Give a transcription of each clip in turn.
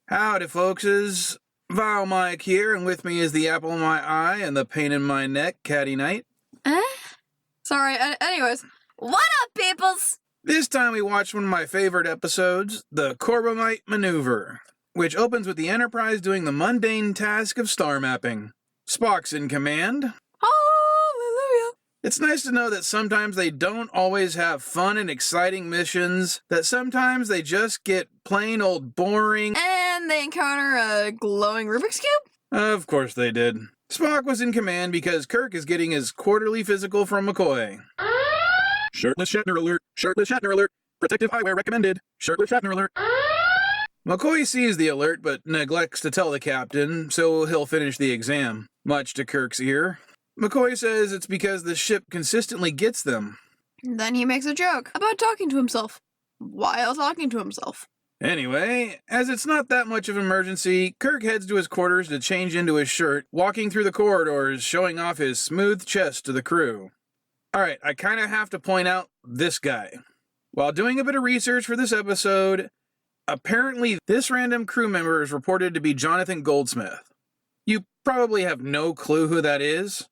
Howdy, folkses. VileMike here, and with me is the apple in my eye and the pain in my neck, Katty Knight. Sorry, anyways. What up, peoples? This time we watched one of my favorite episodes, the Corbomite Maneuver, which opens with the Enterprise doing the mundane task of star mapping. Spock's in command. Hallelujah. It's nice to know that sometimes they don't always have fun and exciting missions, that sometimes they just get plain old boring. And they encounter a glowing Rubik's Cube? Of course they did. Spock was in command because Kirk is getting his quarterly physical from McCoy. Shirtless Shatner alert! Shirtless Shatner alert! Protective eyewear recommended! Shirtless Shatner alert! McCoy sees the alert but neglects to tell the captain, so he'll finish the exam. Much to Kirk's ear. McCoy says it's because the ship consistently gets them. Then he makes a joke about talking to himself while talking to himself. Anyway, as it's not that much of an emergency, Kirk heads to his quarters to change into his shirt, walking through the corridors, showing off his smooth chest to the crew. Alright, I kinda have to point out this guy. While doing a bit of research for this episode, apparently this random crew member is reported to be Jonathan Goldsmith. You probably have no clue who that is,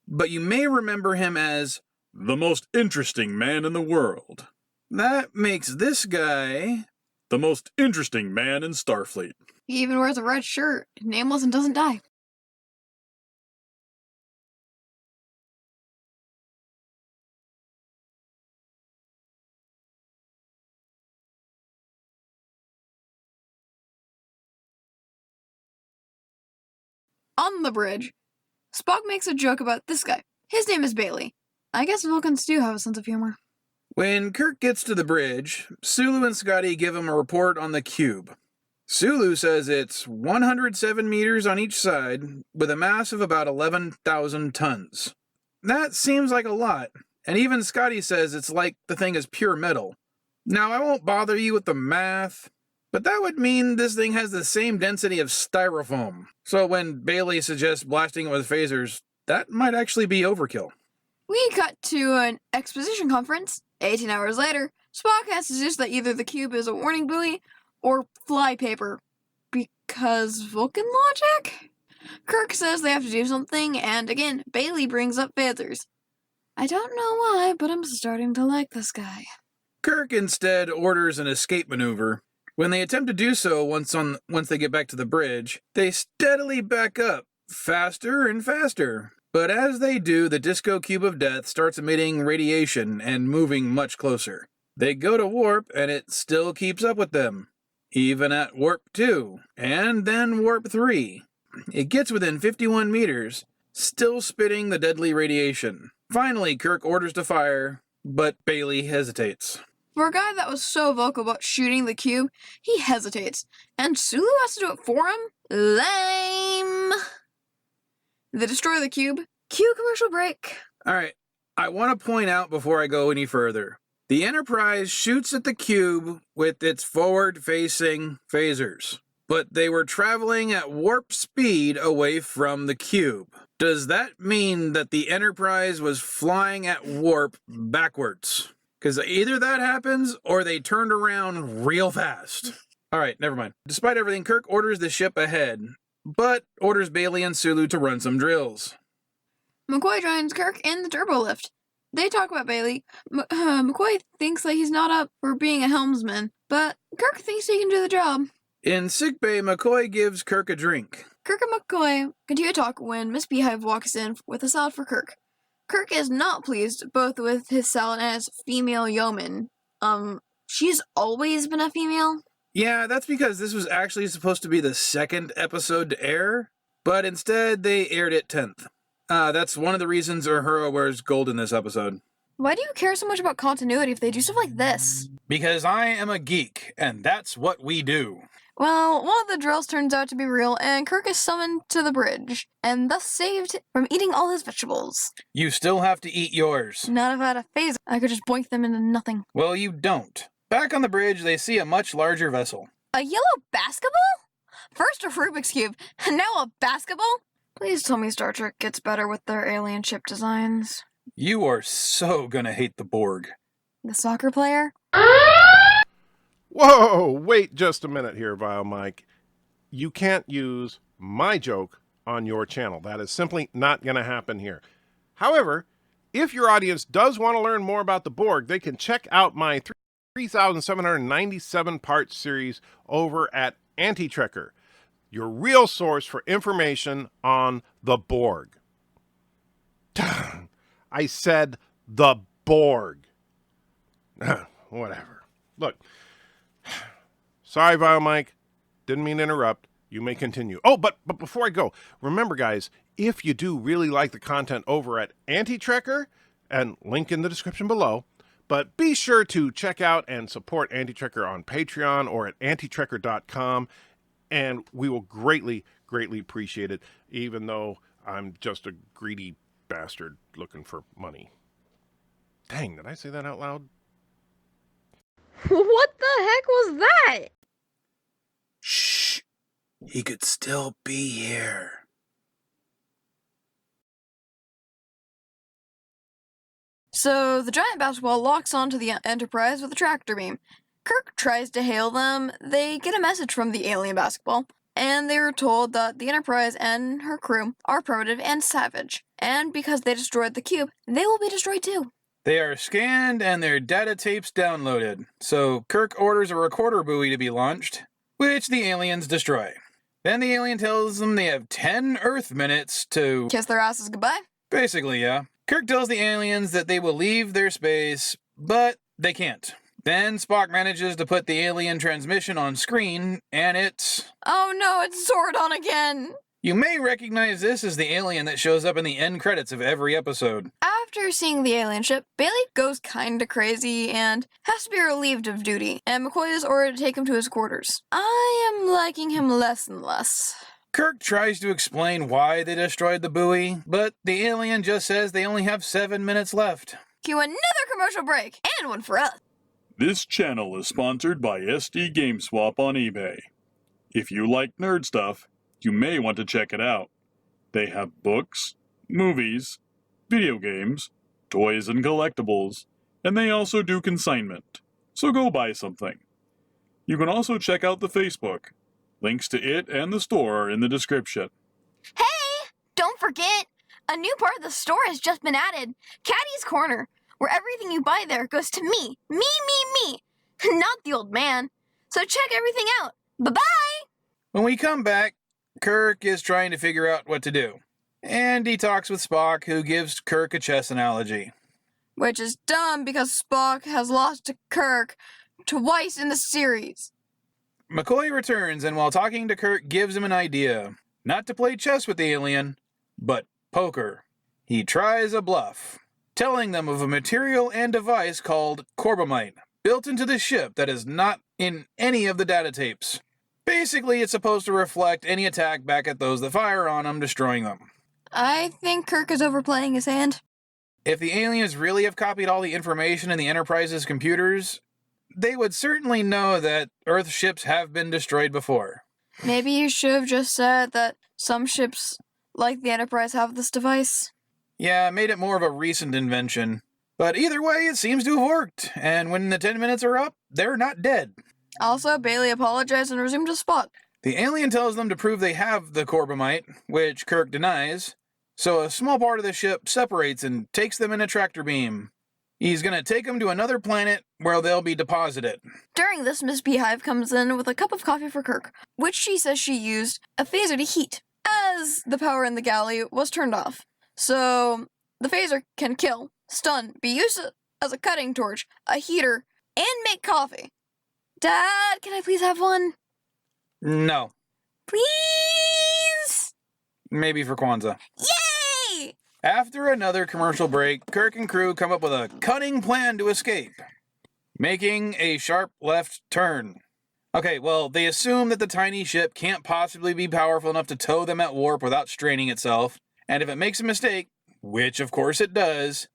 but you may remember him as the most interesting man in the world. That makes this guy the most interesting man in Starfleet. He even wears a red shirt, nameless and doesn't die. On the bridge, Spock makes a joke about this guy. His name is Bailey. I guess Vulcans do have a sense of humor. When Kirk gets to the bridge, Sulu and Scotty give him a report on the cube. Sulu says it's 107 meters on each side, with a mass of about 11,000 tons. That seems like a lot, and even Scotty says it's like the thing is pure metal. Now, I won't bother you with the math, but that would mean this thing has the same density of styrofoam. So when Bailey suggests blasting it with phasers, that might actually be overkill. We cut to an exposition conference. 18 hours later, Spock has to deduce that either the cube is a warning buoy or flypaper. Because Vulcan logic? Kirk says they have to do something, and again, Bailey brings up phasers. I don't know why, but I'm starting to like this guy. Kirk instead orders an escape maneuver. When they attempt to do so once they get back to the bridge, they steadily back up, faster and faster. But as they do, the disco cube of death starts emitting radiation and moving much closer. They go to warp, and it still keeps up with them, even at warp 2, and then warp 3. It gets within 51 meters, still spitting the deadly radiation. Finally, Kirk orders to fire, but Bailey hesitates. For a guy that was so vocal about shooting the cube, he hesitates, and Sulu has to do it for him? Lame! They destroy the cube. Cue commercial break. Alright, I want to point out before I go any further. The Enterprise shoots at the cube with its forward-facing phasers, but they were traveling at warp speed away from the cube. Does that mean that the Enterprise was flying at warp backwards? Because either that happens, or they turned around real fast. Alright, never mind. Despite everything, Kirk orders the ship ahead, but orders Bailey and Sulu to run some drills. McCoy joins Kirk in the turbo lift. They talk about Bailey. McCoy thinks that he's not up for being a helmsman, but Kirk thinks he can do the job. In sickbay, McCoy gives Kirk a drink. Kirk and McCoy continue to talk when Miss Beehive walks in with a salad for Kirk. Kirk is not pleased both with his salad and his female yeoman. She's always been a female? Yeah, that's because this was actually supposed to be the second episode to air, but instead they aired it 10th. That's one of the reasons Uhura wears gold in this episode. Why do you care so much about continuity if they do stuff like this? Because I am a geek, and that's what we do. Well, one of the drills turns out to be real, and Kirk is summoned to the bridge, and thus saved from eating all his vegetables. You still have to eat yours. Not if I had a phaser, I could just boink them into nothing. Well, you don't. Back on the bridge, they see a much larger vessel. A yellow basketball? First a Rubik's Cube, and now a basketball? Please tell me Star Trek gets better with their alien ship designs. You are so gonna hate the Borg. The soccer player? Whoa, wait just a minute here, VileMike. you can't use my joke on your channel. That is simply not going to happen here. However, if your audience does want to learn more about the Borg, they can check out my 3,797 part series over at Anti-Trekker, your real source for information on the Borg. I said the Borg. Whatever. Look, sorry, VileMike. Didn't mean to interrupt. You may continue. Oh, but before I go, remember, guys, if you do really like the content over at Anti-Trekker, and link in the description below, but be sure to check out and support Anti-Trekker on Patreon or at antitrekker.com, and we will greatly, greatly appreciate it, even though I'm just a greedy bastard looking for money. Dang, did I say that out loud? What the heck was that? Shh. He could still be here. So the giant basketball locks onto the Enterprise with a tractor beam. Kirk tries to hail them. They get a message from the alien basketball, and they are told that the Enterprise and her crew are primitive and savage. And because they destroyed the cube, they will be destroyed too. They are scanned and their data tapes downloaded. So Kirk orders a recorder buoy to be launched, which the aliens destroy. Then the alien tells them they have 10 Earth minutes to Kiss their asses goodbye? Basically, yeah. Kirk tells the aliens that they will leave their space, but they can't. Then Spock manages to put the alien transmission on screen, and it's... Oh no, it's Zordon again! You may recognize this as the alien that shows up in the end credits of every episode. After seeing the alien ship, Bailey goes kinda crazy and has to be relieved of duty, and McCoy is ordered to take him to his quarters. I am liking him less and less. Kirk tries to explain why they destroyed the buoy, but the alien just says they only have 7 minutes left. Cue another commercial break, and one for us. This channel is sponsored by SD GameSwap on eBay. If you like nerd stuff, you may want to check it out. They have books, movies, video games, toys and collectibles, and they also do consignment. So go buy something. You can also check out the Facebook. Links to it and the store are in the description. Hey! Don't forget, a new part of the store has just been added, Katty's Corner, where everything you buy there goes to me. Me. Not the old man. So check everything out. Bye-bye! When we come back, Kirk is trying to figure out what to do. And he talks with Spock, who gives Kirk a chess analogy. Which is dumb because Spock has lost to Kirk twice in the series. McCoy returns, and while talking to Kirk, gives him an idea. Not to play chess with the alien, but poker. He tries a bluff, telling them of a material and device called Corbomite, built into the ship that is not in any of the data tapes. Basically, it's supposed to reflect any attack back at those that fire on them, destroying them. I think Kirk is overplaying his hand. If the aliens really have copied all the information in the Enterprise's computers, they would certainly know that Earth ships have been destroyed before. Maybe you should have just said that some ships, like the Enterprise, have this device. Yeah, made it more of a recent invention. But either way, it seems to have worked, and when the 10 minutes are up, they're not dead. Also, Bailey apologized and resumed his spot. The alien tells them to prove they have the Corbomite, which Kirk denies, so a small part of the ship separates and takes them in a tractor beam. He's gonna take them to another planet where they'll be deposited. During this, Miss Beehive comes in with a cup of coffee for Kirk, which she says she used a phaser to heat, as the power in the galley was turned off. So, the phaser can kill, stun, be used as a cutting torch, a heater, and make coffee. Dad, can I please have one? No. Please? Maybe for Kwanzaa. Yay! After another commercial break, Kirk and crew come up with a cunning plan to escape, making a sharp left turn. Okay, well, they assume that the tiny ship can't possibly be powerful enough to tow them at warp without straining itself, and if it makes a mistake, which of course it does,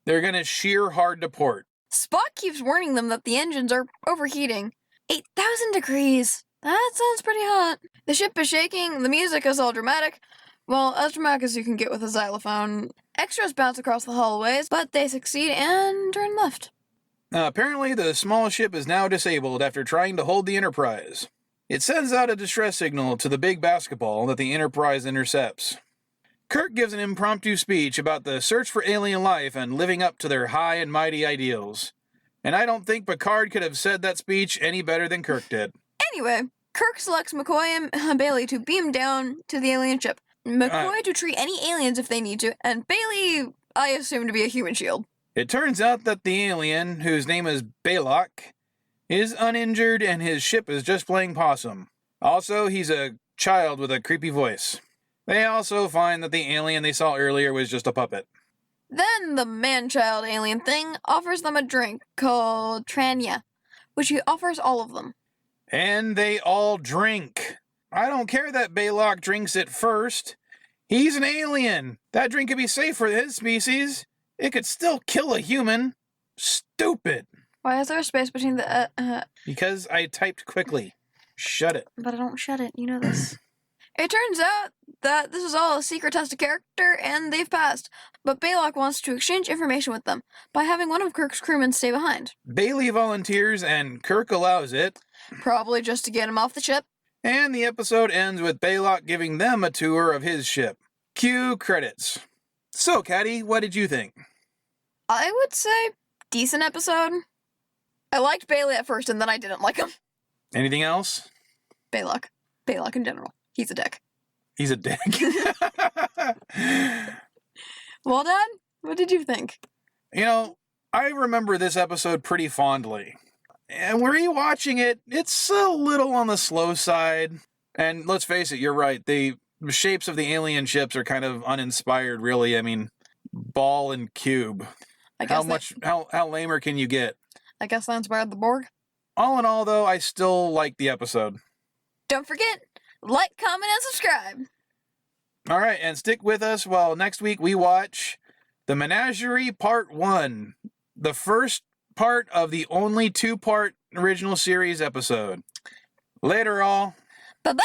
they're gonna shear hard to port. Spock keeps warning them that the engines are overheating. 8,000 degrees. That sounds pretty hot. The ship is shaking, the music is all dramatic. Well, as dramatic as you can get with a xylophone. Extras bounce across the hallways, but they succeed and turn left. Apparently, the small ship is now disabled after trying to hold the Enterprise. It sends out a distress signal to the big basketball that the Enterprise intercepts. Kirk gives an impromptu speech about the search for alien life and living up to their high and mighty ideals. And I don't think Picard could have said that speech any better than Kirk did. Anyway, Kirk selects McCoy and Bailey to beam down to the alien ship. McCoy to treat any aliens if they need to, and Bailey, I assume to be a human shield. It turns out that the alien, whose name is Balok, is uninjured and his ship is just playing possum. Also, he's a child with a creepy voice. They also find that the alien they saw earlier was just a puppet. Then the man-child alien thing offers them a drink called Tranya, which he offers all of them. And they all drink. I don't care that Balok drinks it first. He's an alien. That drink could be safe for his species. It could still kill a human. Stupid. Why is there a space between the, Because I typed quickly. Shut it. But I don't shut it, you know this. It turns out that this is all a secret test of character, and they've passed. But Balok wants to exchange information with them by having one of Kirk's crewmen stay behind. Bailey volunteers and Kirk allows it. Probably just to get him off the ship. And the episode ends with Balok giving them a tour of his ship. Cue credits. So, Katty, what did you think? I would say decent episode. I liked Bailey at first, and then I didn't like him. Anything else? Balok. Balok in general. He's a dick. He's a dick. Well, Dad, what did you think? You know, I remember this episode pretty fondly. And rewatching it, it's a little on the slow side. And let's face it, you're right. The shapes of the alien ships are kind of uninspired, really. I mean, ball and cube. How lamer can you get? I guess that inspired the Borg. All in all, though, I still like the episode. Don't forget, like, comment, and subscribe. All right, and stick with us while next week we watch The Menagerie Part 1, the first part of the only 2-part original series episode. Later, all. Bye-bye!